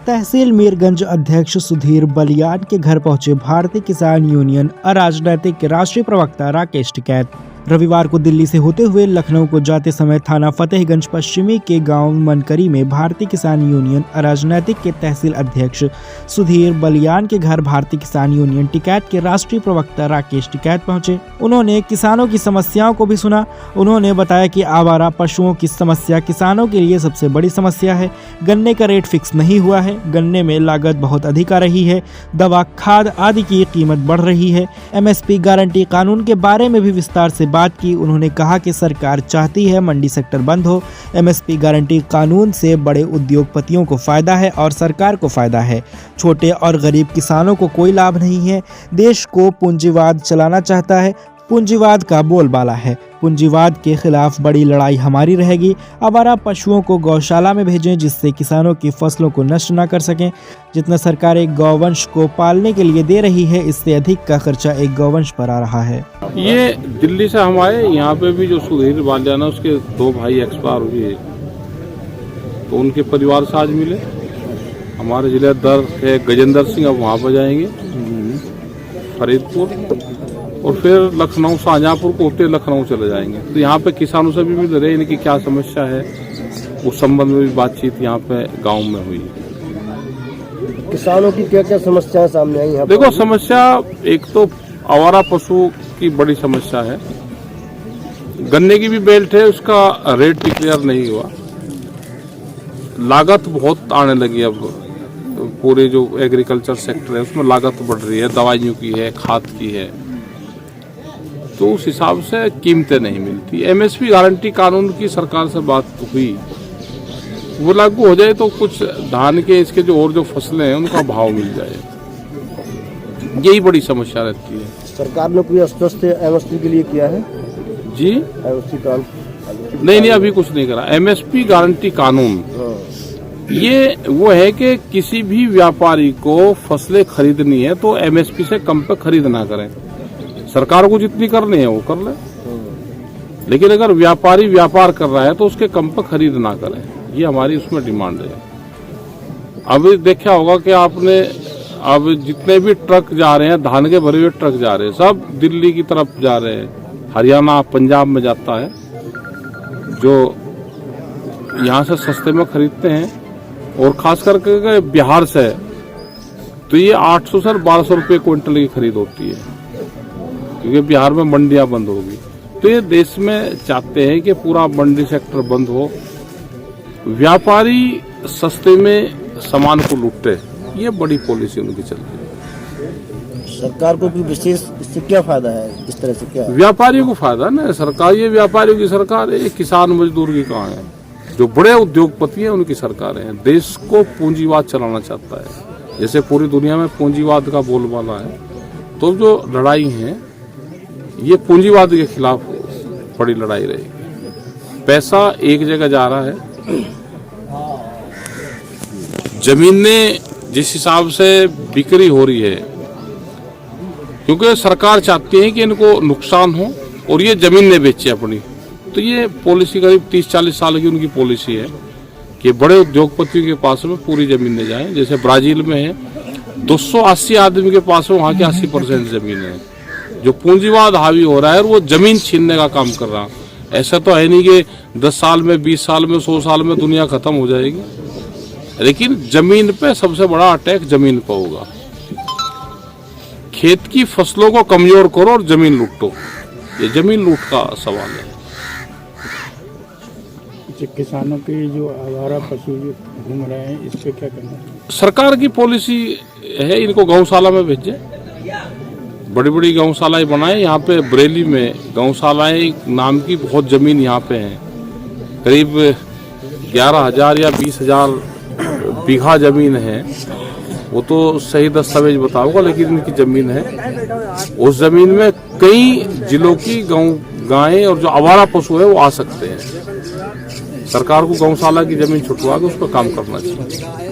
तहसील मीरगंज अध्यक्ष सुधीर बलियान के घर पहुंचे भारतीय किसान यूनियन अराजनैतिक के राष्ट्रीय प्रवक्ता राकेश टिकैत। रविवार को दिल्ली से होते हुए लखनऊ को जाते समय थाना फतेहगंज पश्चिमी के गांव मनकरी में भारतीय किसान यूनियन अराजनैतिक के तहसील अध्यक्ष सुधीर बलियान के घर भारतीय किसान यूनियन टिकैत के राष्ट्रीय प्रवक्ता राकेश टिकैत पहुंचे। उन्होंने किसानों की समस्याओं को भी सुना। उन्होंने बताया कि आवारा पशुओं की समस्या किसानों के लिए सबसे बड़ी समस्या है। गन्ने का रेट फिक्स नहीं हुआ है, गन्ने में लागत बहुत अधिक आ रही है, दवा, खाद आदि की कीमत बढ़ रही है। एमएसपी गारंटी कानून के बारे में भी विस्तार से बात की। उन्होंने कहा कि सरकार चाहती है मंडी सेक्टर बंद हो। एमएसपी गारंटी कानून से बड़े उद्योगपतियों को फायदा है और सरकार को फायदा है। छोटे और गरीब किसानों को कोई लाभ नहीं है। देश को पूंजीवाद चलाना चाहता है, पूंजीवाद का बोलबाला है। पूंजीवाद के खिलाफ बड़ी लड़ाई हमारी रहेगी। आवारा पशुओं को गौशाला में भेजें जिससे किसानों की फसलों को नष्ट न कर सकें। जितना सरकार एक गौवंश को पालने के लिए दे रही है, इससे अधिक का खर्चा एक गौवंश पर आ रहा है। ये दिल्ली से हमारे यहाँ पे भी जो सुधीर बलियान है उसके 2 भाई एक्सपायर हुए, तो उनके परिवार से आज मिले। हमारे जिलेदार है गजेंद्र सिंह, अब वहाँ पर जाएंगे फरीदपुर, और फिर लखनऊ शाहजहाँपुर को होते लखनऊ चले जाएंगे। तो यहाँ पे किसानों से भी मिल रहे, इनकी क्या समस्या है उस संबंध में भी बातचीत यहाँ पे गांव में हुई। किसानों की क्या क्या समस्याएं सामने आई हैं? देखो, समस्या एक तो आवारा पशु की बड़ी समस्या है। गन्ने की भी बेल्ट है, उसका रेट डिक्लेयर नहीं हुआ। लागत बहुत आने लगी। अब पूरे जो एग्रीकल्चर सेक्टर है उसमें लागत बढ़ रही है, दवाइयों की है, खाद की है, तो उस हिसाब से कीमतें नहीं मिलती। एमएसपी गारंटी कानून की सरकार से बात हुई, वो लागू हो जाए तो कुछ धान के इसके जो फसलें हैं उनका भाव मिल जाए। यही बड़ी समस्या रहती है। सरकार ने कोई स्पष्ट एमएसपी के लिए किया है जी? एमएसपी कानून नहीं, अभी कुछ नहीं करा। एमएसपी गारंटी कानून ये वो है कि किसी भी व्यापारी को फसलें खरीदनी है तो एमएसपी से कम पे खरीद ना करें। सरकार को जितनी करनी है वो कर ले, लेकिन अगर व्यापारी व्यापार कर रहा है तो उसके कम पर खरीद ना करें। ये हमारी उसमें डिमांड है। अब देखा होगा कि आपने, अब जितने भी ट्रक जा रहे हैं, धान के भरे हुए ट्रक जा रहे हैं, सब दिल्ली की तरफ जा रहे हैं। हरियाणा, पंजाब में जाता है, जो यहाँ से सस्ते में खरीदते हैं। और खास करके बिहार से तो ये 800 से 1200 रुपये क्विंटल की खरीद होती है, क्योंकि बिहार में मंडियां बंद होगी। तो ये देश में चाहते हैं कि पूरा मंडी सेक्टर बंद हो, व्यापारी सस्ते में सामान को लूटे। ये बड़ी पॉलिसी उनकी चल रही है। सरकार को भी विशेष इससे क्या फायदा है? इस तरह से क्या व्यापारियों को फायदा ना? सरकार, ये व्यापारियों की सरकार है, किसान मजदूर की कहाँ है? जो बड़े उद्योगपति हैं उनकी सरकार है। देश को पूंजीवाद चलाना चाहता है, जैसे पूरी दुनिया में पूंजीवाद का बोलबाला है। तो जो लड़ाई है ये पूंजीवाद के खिलाफ बड़ी लड़ाई रहेगी। पैसा एक जगह जा रहा है। जमीनें जिस हिसाब से बिक्री हो रही है, क्योंकि सरकार चाहती है कि इनको नुकसान हो और ये जमीनें बेचे अपनी, तो ये पॉलिसी करीब 30-40 साल की उनकी पॉलिसी है कि बड़े उद्योगपतियों के पास में पूरी जमीनें जाएं। जैसे ब्राजील में है, 280 आदमी के पास में वहाँ की 80% जमीन है। जो पूंजीवाद हावी हो रहा है और वो जमीन छीनने का काम कर रहा है। ऐसा तो है नहीं कि 10 साल में, 20 साल में, 100 साल में दुनिया खत्म हो जाएगी, लेकिन जमीन पे सबसे बड़ा अटैक जमीन पे होगा। खेत की फसलों को कमजोर करो और जमीन लूटो, ये जमीन लूट का सवाल है। किसानों के जो आवारा पशु घूम रहे हैं, इस पे क्या करना है? सरकार की पॉलिसी है इनको गौशाला में भेजे, बड़ी बड़ी गौशालाएं बनाए। यहाँ पे बरेली में गौशालाएं नाम की बहुत जमीन यहाँ पे है, करीब 11,000 या 20,000 बीघा जमीन है। वो तो सही दस्तावेज बताऊंगा, लेकिन इनकी जमीन है। उस जमीन में कई जिलों की गायें और जो आवारा पशु है वो आ सकते हैं। सरकार को गौशाला की जमीन छुटवा के उस पर काम करना चाहिए।